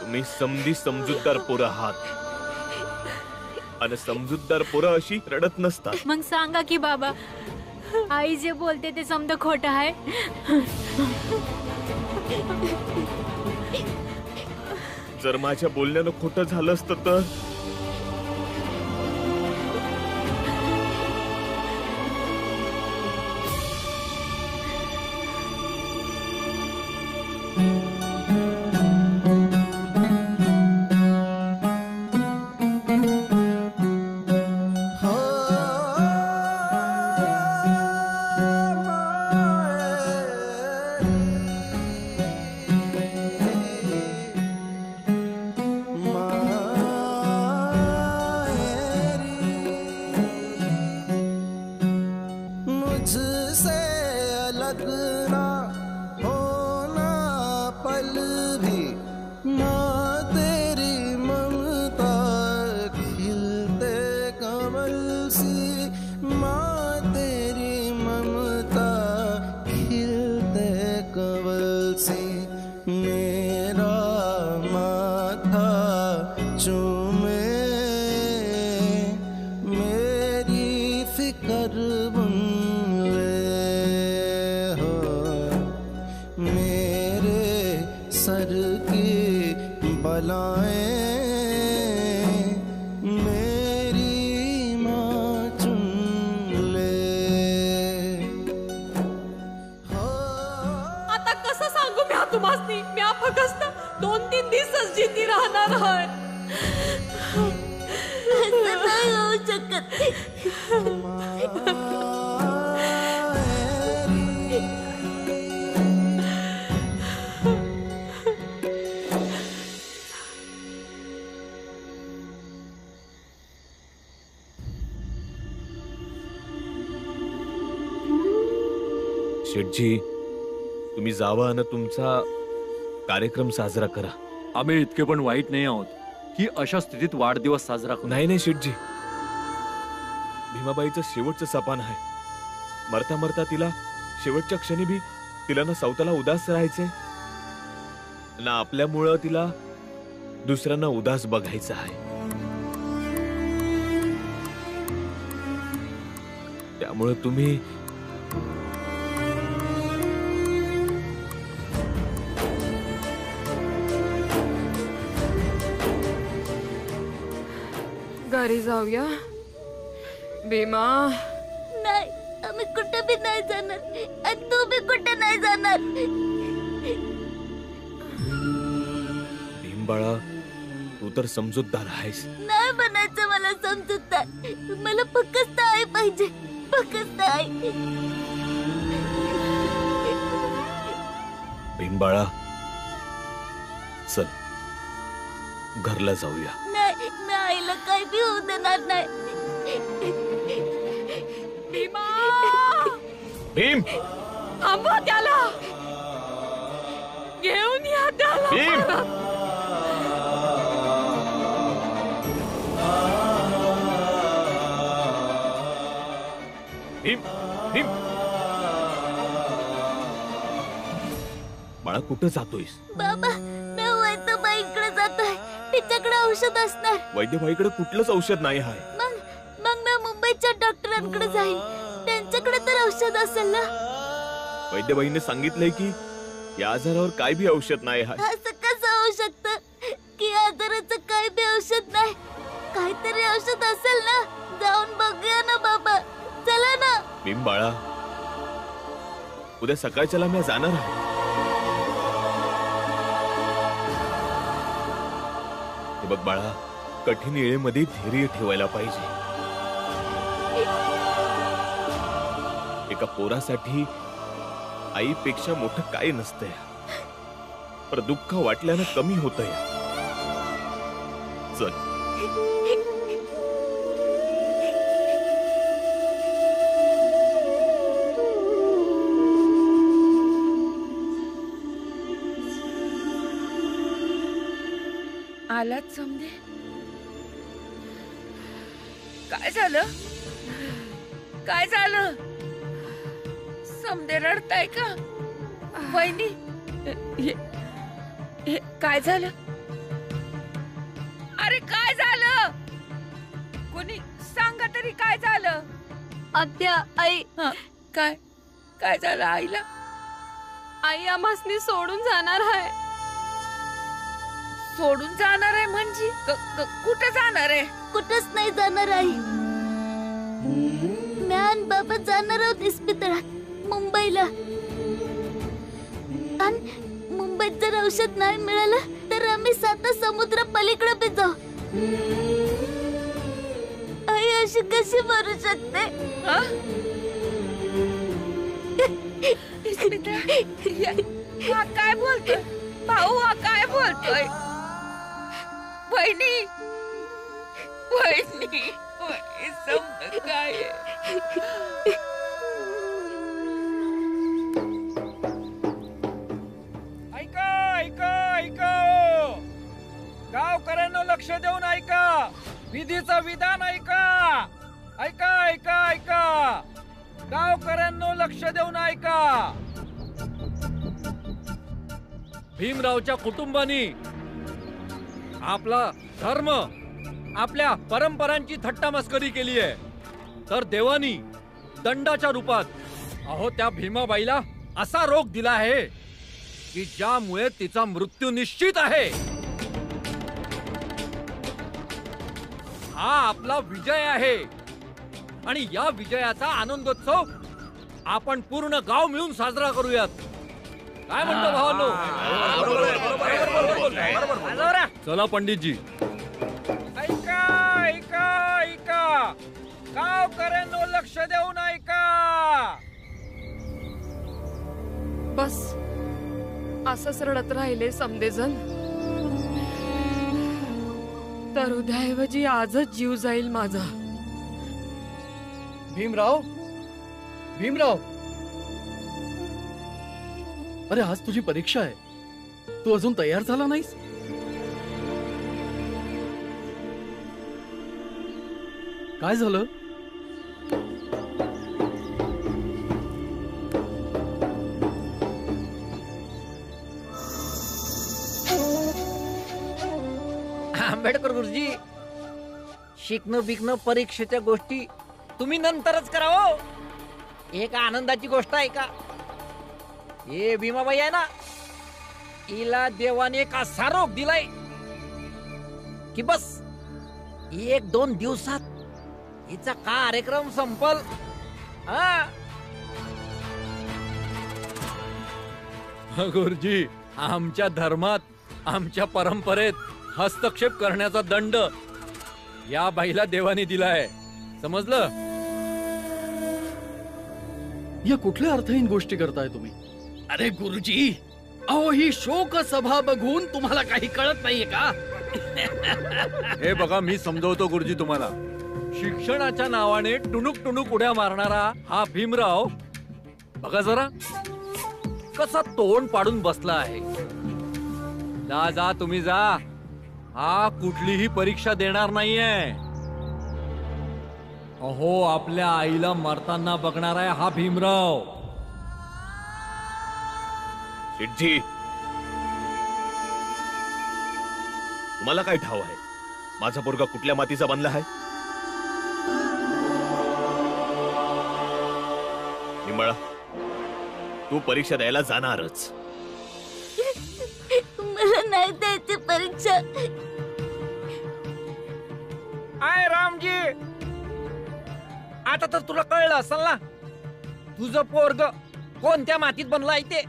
तुम्ही समधी समजूतदार पोरं आहात आणि समजूतदार पोरं अशी रडत नसतात. मग सांगा की बाबा, आई जे बोलते ते समज खोटं आहे? जर माझ्या बोलण्यानं खोटं झालं असतं तर शेठजी, तुम्ही जावा आणि तुमचा कार्यक्रम साजरा करा. आम्ही इतके पण वाईट नाही आहोत की अशा स्थितीत वाढदिवस साजरा करू. नाही शेठजी, भीमाबाईचं शेवटचं सपान आहे. मरता मरता तिला शेवटच्या क्षणी भी तिला ना सौताला उदास राहायचंय ना आपल्यामुळं तिला दुसऱ्यांना उदास बघायचं आहे. त्यामुळे तुम्ही घरी जाऊया. भीमा, नाही, आम्ही कुठे भी नाही जाणार आणि तू भी कुठे नाही जाणार. भीम बाळा, तू तर समजूतदार आहेस. नाही बनायचं मला समजूतदार. मला फक्त आई पाहिजे, फक्त आई. भीम बाळा, चल घरला जाऊया. नाही, मी आईला काही भी होऊ देणार नाही. भीमा, भीम, थांबवा त्याला, घेऊन या त्याला. भीम, भीम, भीम, बाळा कुठं जातोयस? बाबा, मी वैद्यबाईकडे जातोय. तिच्याकडे औषध असणार. वैद्यबाईकडे कुठलंच औषध नाही आहे. मग मी मुंबईच्या डॉक्टरांकडे जाईन. त्यांच्याकडे तर औषध असेल ना. वैद्यबाईने सांगितलंय की या आजारावर काय भी औषध नाही आहे. असं कसं होऊ शकतं की आजाराचं काय भी औषध नाही? काहीतरी औषध असेल ना. जाऊन बघूया ना बाबा, चला ना. भीम बाळा, उद्या सकाळच्याला मी जाणार आहे. हे बघ बाळा, कठीण वेळेमध्ये धैर्य ठेवायला पाहिजे. एका पोरासाठी आईपेक्षा मोठं काय नसतंय, पर दुःख वाटल्यानं कमी होतंय. चल. आलात समजे? काय झालं? काय झालं? समदे रडताय का? वहिनी, काय झालं? अरे काय झालं? कोणी सांगा तरी काय झालं? आत्या, आई, हं, काय काय झालं आईला? आई आम्हासनी सोडून जाणार आहे. सोडून जाणार आहे म्हणजे कुठं जाणार आहे? कुठंच नाही जाणार आई. मी आणि बाबा जाणार आहोत इस्पितळात, मुंबईला. आणि मुंबईत जर औषध नाही मिळालं तर आम्ही 7 समुद्र पलीकडे बी जाऊ. आई अशी कशी मरू शकते? हं? इस्पितळ? हा काय बोलतोय भाऊ? हा काय बोलतोय? वहिनी, वहिनी, वहिनी, समज काय आहे? ऐका ऐका ऐका, गावकऱ्यांना लक्ष देऊन ऐका, विधीचं विधान ऐका. ऐका ऐका ऐका, गावकऱ्यांना लक्ष देऊन ऐका. भीमरावच्या कुटुंबानी आपला धर्म, आपल्या परंपरांची थट्टा मस्करी केली आहे, तर देवानी दंडाच्या रूपात अहो त्या भीमाबाईला असा रोग दिला आहे की ज्यामुळे तिचा मृत्यू निश्चित आहे. हा आपला विजय आहे आणि या विजयाचा आनंदोत्सव आपण पूर्ण गाव मिळून साजरा करूयात. काय म्हणतो भावांनो? चला पंडितजी. ऐका ऐका ऐका, गावकऱ्यांना लक्ष देऊन ऐका. बस असंच रडत राहिले समदेजण तर उद्याऐवजी आजच जीव जाईल माझा. भीमराव, भीमराव, अरे आज तुझी परीक्षा आहे, तू अजून तयार झाला नाहीस? काय झालं? आंबेडकर गुरुजी, शिकणं बिकणं परीक्षेच्या गोष्टी तुम्ही नंतरच करा हो. एक आनंदाची गोष्ट आहे का, हे भीमाबाई आहे ना, हिला देवाने एक असा रोग दिलाय की बस 1-2 दिवसात हिचा कार्यक्रम संपल. हा गुरुजी, आमच्या धर्मात, आमच्या परंपरेत हस्तक्षेप करण्याचा दंड या बाईला देवाने दिलाय, समजलं? या कुठल्या अर्थहीन गोष्टी करताय तुम्ही? अरे गुरुजी, अहो ही शोक सभा बघून तुम्हाला काही कळत नाहीये का? हे बघा, मी समजवतो गुरुजी तुम्हाला. शिक्षणाच्या नावाने टुनुक टुनुक उड्या मारणारा हा भीमराव बघा जरा कसा तोंड पाडून बसला आहे. जा जा, तुम्ही जा. हा कुठलीही परीक्षा देणार नाहीये. अहो आपल्या आईला मरताना बघणार आहे हा भीमराव. शेठजी, तुम्हाला काय ठाव आहे माझा पोरगा कुठल्या मातीचा बनला आहे? निंबाळा, तू परीक्षा द्यायला जाणारच. मला नाही द्यायची परीक्षा. आय रामजी, आता तर तुला कळलं असेल ना, तुझं पोरग कोणत्या मातीत बनलं आहे ते.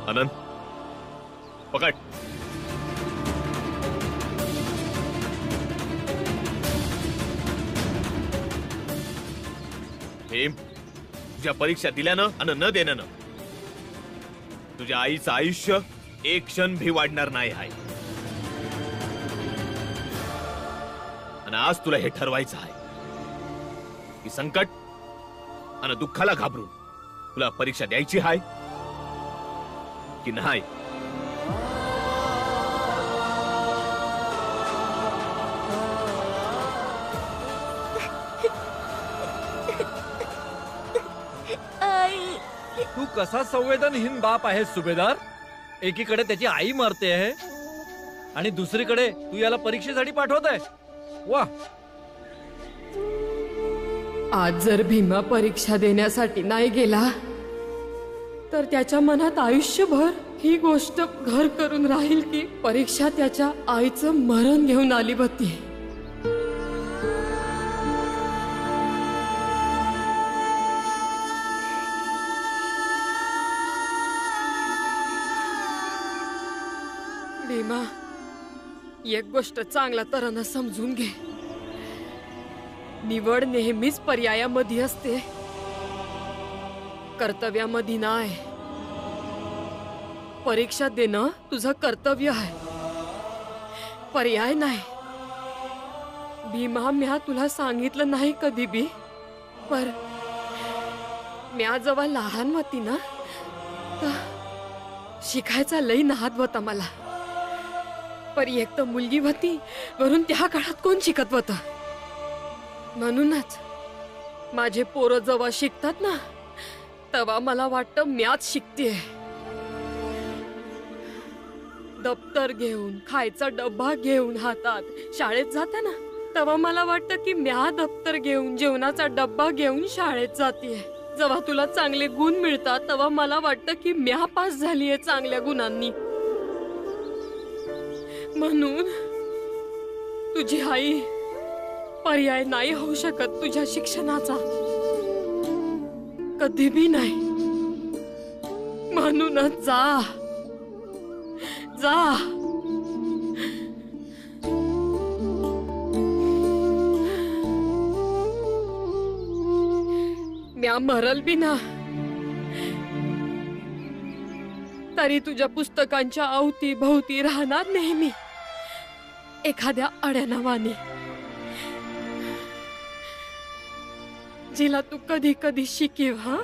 आनंद, पकड. भीम, तुझ्या परीक्षा दिल्यानं आणि न देण्यानं तुझ्या आईचं आयुष्य एक क्षण भी वाढणार नाही आहे. आणि आज तुला हे ठरवायचं आहे की संकट आणि दुःखाला घाबरून तुला परीक्षा द्यायची आहे की नाही. तू कसा संवेदनहीन बाप आहेस सुभेदार. एकीकडे त्याची आई मरते आहे आणि दुसरीकडे तू याला परीक्षेसाठी पाठवत आहे. वा. आज जर भीमा परीक्षा देण्यासाठी नाही गेला तर त्याच्या मनात आयुष्यभर ही गोष्ट घर करून राहील की परीक्षा त्याच्या आईचं मरण घेऊन आली होती. भीमा, एक गोष्ट चांगल्या तऱ्हेनं समजून घे. निवड नेहमीच पर्यायामध्ये असते, कर्तव्यामध्ये नाही. परीक्षा देणं तुझं कर्तव्य आहे, पर्याय नाही. भीमा, म्या तुला सांगितलं नाही कधी बी, पर म्या जेव्हा लहान होती ना तर शिकायचा लई नाद होता मला. पर एक तर मुलगी होती, वरून त्या काळात कोण शिकत होतं. म्हणूनच माझे पोरं जेव्हा शिकतात ना तेव्हा मला वाटतं म्याच शिकतेय. दप्तर घेऊन, खायचा डब्बा घेऊन हातात शाळेत जाते ना तेव्हा मला वाटतं की म्या दप्तर घेऊन, जेवणाचा डब्बा घेऊन शाळेत जातेय. जेव्हा तुला चांगले गुण मिळतात तेव्हा मला वाटतं की म्या पास झालीये चांगल्या गुणांनी. म्हणून तुझी आई पर्याय नाही होऊ शकत तुझ्या शिक्षणाचा, कधी बी नाही. म्हणूनच जा जा. म्या मरल बी ना तरी तुझ्या पुस्तकांच्या अवती भोवती राहणार नेहमी एखाद्या अड्या नावाने, जिला तू कधी कधी शिकीव. हा,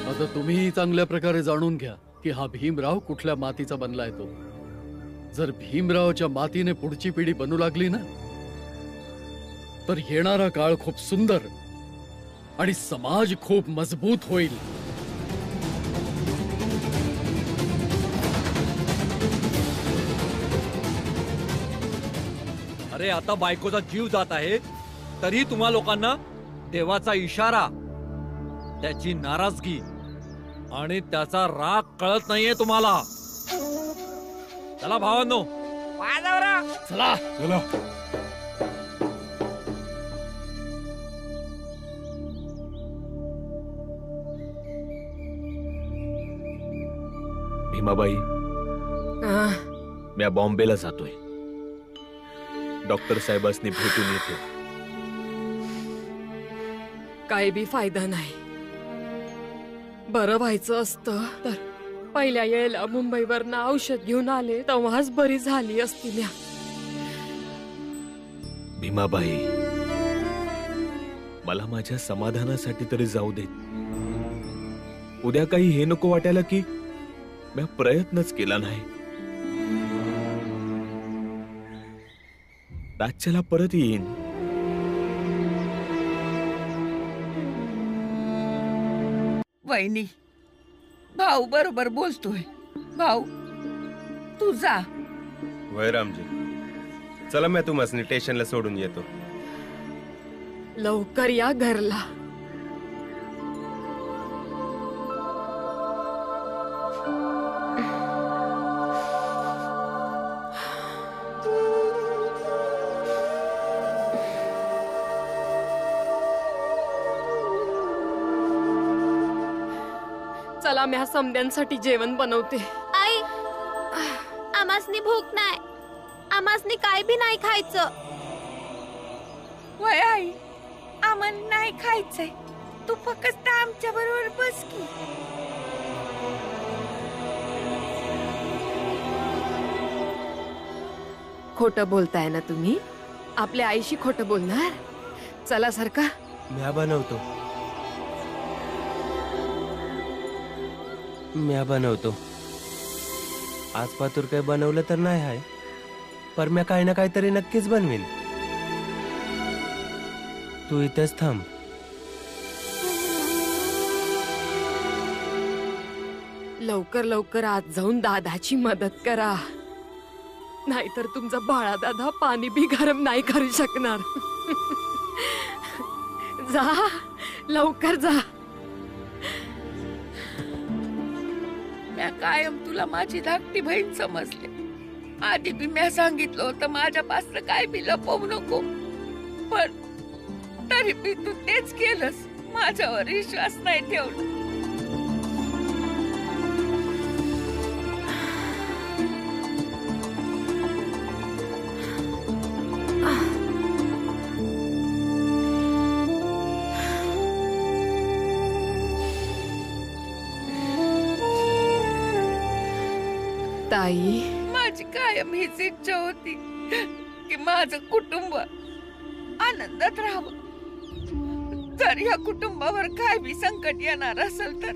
आता तुम्ही चांगल्या प्रकारे जाणून घ्या की हा भीमराव कुठल्या मातीचा बनलाय तो. जर भीमरावच्या मातीने पुढची पिढी बनू लागली ना तर येणारा काळ खूप सुंदर आणि समाज खूप मजबूत होईल. अरे आता बायकोचा जीव जात आहे तरी तुम्हा लोकांना देवाचा इशारा, त्याची नाराजगी आणि त्याचा राग कळत नाहीये तुम्हाला. चला भावांनो, चला चला. भीमाबाई, मी बॉम्बेला जातोय. डॉक्टर साहेबांनी भेटून येतो. काय बी फायदा नाही. बरं व्हायचं असतं तर पहिल्या वेळेला मुंबईवरनं औषध घेऊन आले तेव्हाच बरी झाली असती. म्या भीमाबाई, मला माझ्या समाधानासाठी तरी जाऊ देत. उद्या काही हे नको वाटायला की मी प्रयत्नच केला नाही. राज्याला परत येईन. वहिनी, भाऊ बरोबर बोलतोय. भाऊ तू जा. वय रामजी, चला मी तुम्हाला स्टेशनला सोडून येतो. लवकर या घरला. चला मी समद्यांसाठी जेवण बनवते. आई, आमासनी भूक नाही. आमासनी काय बी नाही खायचं. वय आई, आम्हाला नाही खायचंय. तू फक्त आमच्या बरोबर बस की. खोटं बोलताय ना तुम्ही? आपल्या आईशी खोटं बोलणार? चला सरका. म्या बनवतो. म्या बनवतो. आज पातूर काही बनवलं तर नाही आहे, पर म्या काही ना काहीतरी नक्कीच बनवीन. तू इथेच थांब. लवकर लवकर आज जाऊन दादाची मदत करा, नाहीतर तुमचा बाळा दादा पाणी बी गरम नाही करू शकणार. जा लवकर जा. म्या कायम तुला माझी धाकटी बहीण समजले. आधी बी म्या सांगितलं होतं माझ्यापासून काय बी लपवू नको, पण तरी बी तू तेच केलंस. माझ्यावर विश्वास नाही ठेवला. ताई, माझी कायम हीच इच्छा होती की माझं कुटुंब आनंदात राहावं. जर या कुटुंबावर काय बी संकट येणार असेल तर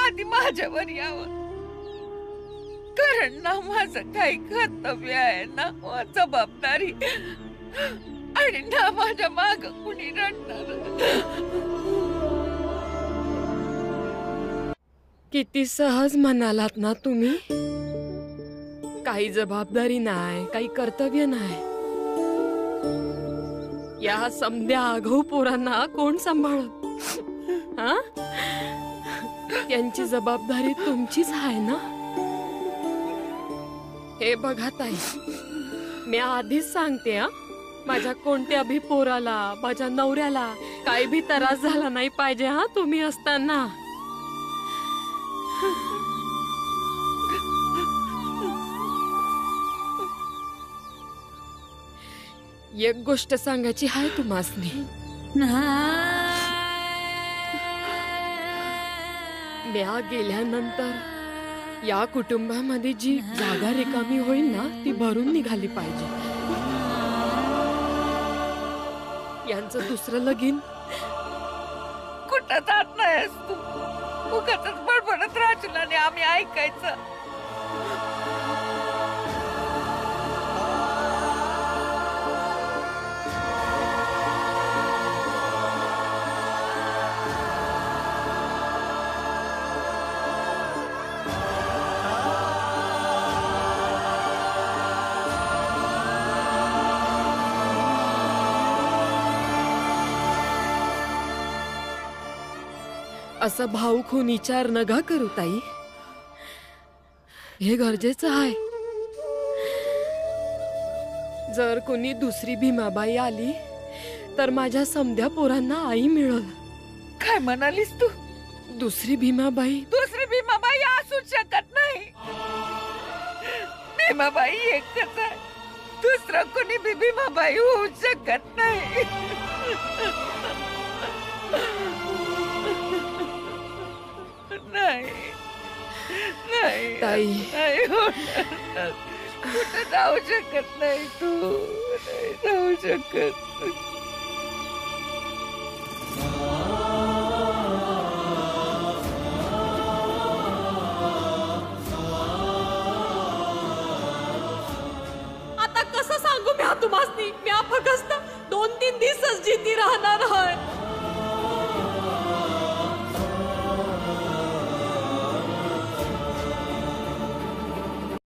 आधी माझ्यावर यावं. कारण ना माझं काही कर्तव्य आहे, ना जबाबदारी, आणि ना माझ्या माग कुणी रडणार. किती सहज म्हणालात ना तुम्ही. काही जबाबदारी नाही, काही कर्तव्य नाही. या समध्या आघाऊ पोरांना कोण सांभाळत? हा, यांची जबाबदारी तुमचीच आहे ना. हे बघा ताई, मी आधीच सांगते, माझ्या कोणत्या भी पोराला, माझ्या नवऱ्याला काही भी त्रास झाला नाही पाहिजे. हा, तुम्ही असताना. एक गोष्ट सांगायची आहे तुम्हासनी. म्या गेल्यानंतर या कुटुंबामध्ये जी जागा रिकामी होईल ना, ती भरून निघाली पाहिजे. यांचं दुसरं लगीन. कुठं जात नाहीस तू? उगाचच बडबडत राहशील आणि आम्ही ऐकायचं. असं भाऊ खून विचार नका करू ताई. हे गरजेचं आहे. जर कोणी दुसरी भीमाबाई आली तर माझ्या समध्या पोरांना आई मिळेल. काय म्हणालीस तू? दुसरी भीमाबाई? दुसरी भीमाबाई असू शकत नाही. भीमाबाई एकच आहे. दुसरा कोणी बी भीमाबाई होऊ शकत नाही. नाही नाही ताई, नाही होणार. कुठं जाऊ शकत नाही तू. नाही जाऊ शकत. तुम्हासनी म्या फक्त 2-3 दिवसच जिती राहणार आहे.